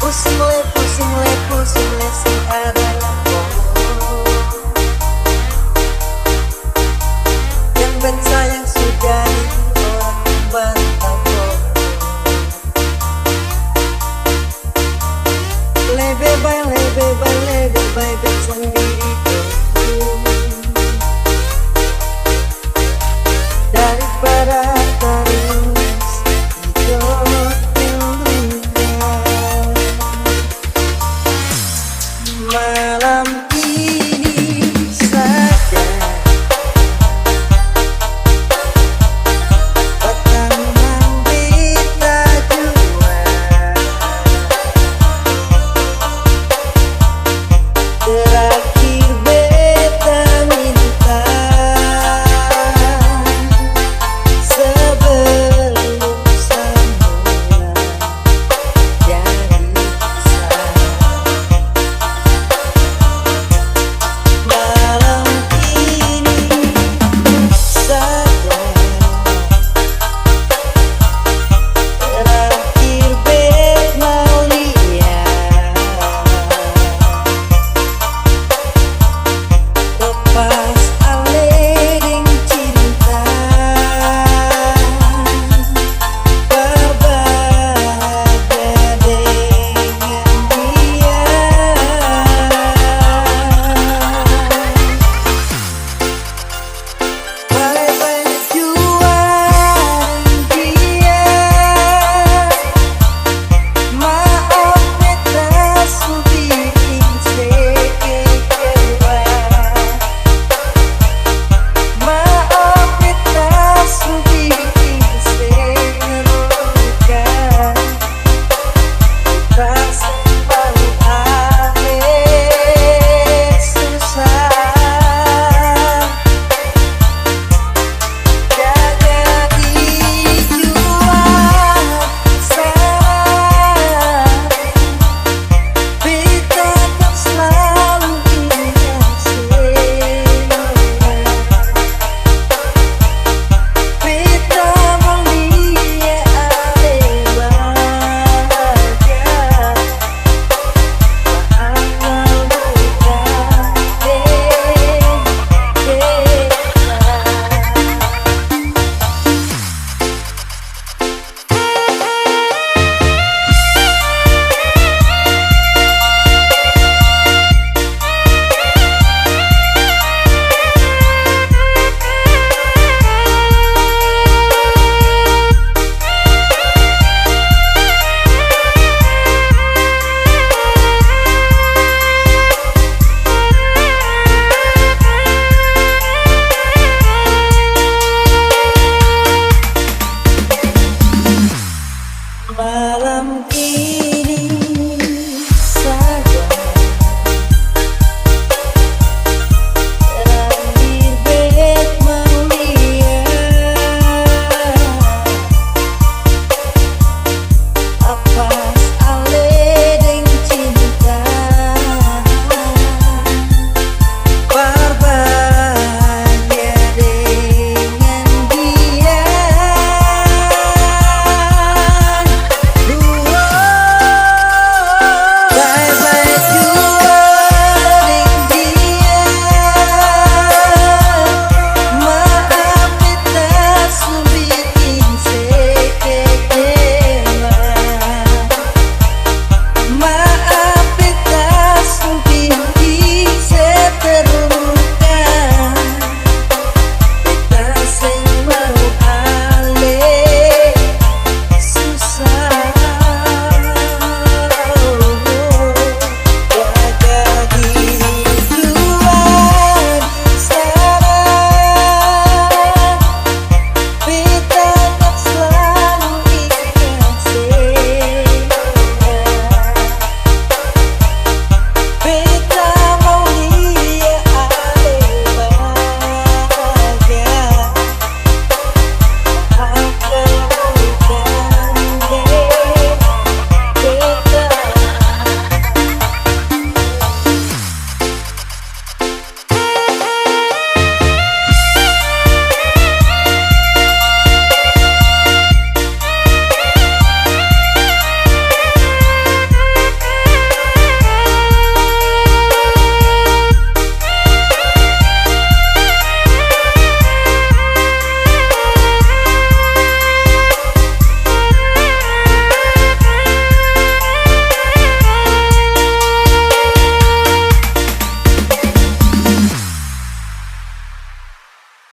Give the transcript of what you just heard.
pusing le sing arang yang ben sayang sudah orang bantah lebih baik sendiri daripada terus hidup malam ini saja petang berita jua terakhir beta minta sebelum semua jadi sah. Malam ini saja terakhir bet mau lihat lepas aleding cinta berbahagia dengan dia. Balik juang dia maaf beta subikin sekecewa maaf beta subikin seluka tak sembang akhir susah jaga dijual salah beta tak selalu ingat semua beta mau dia ale bahagia maafkan beta malam ini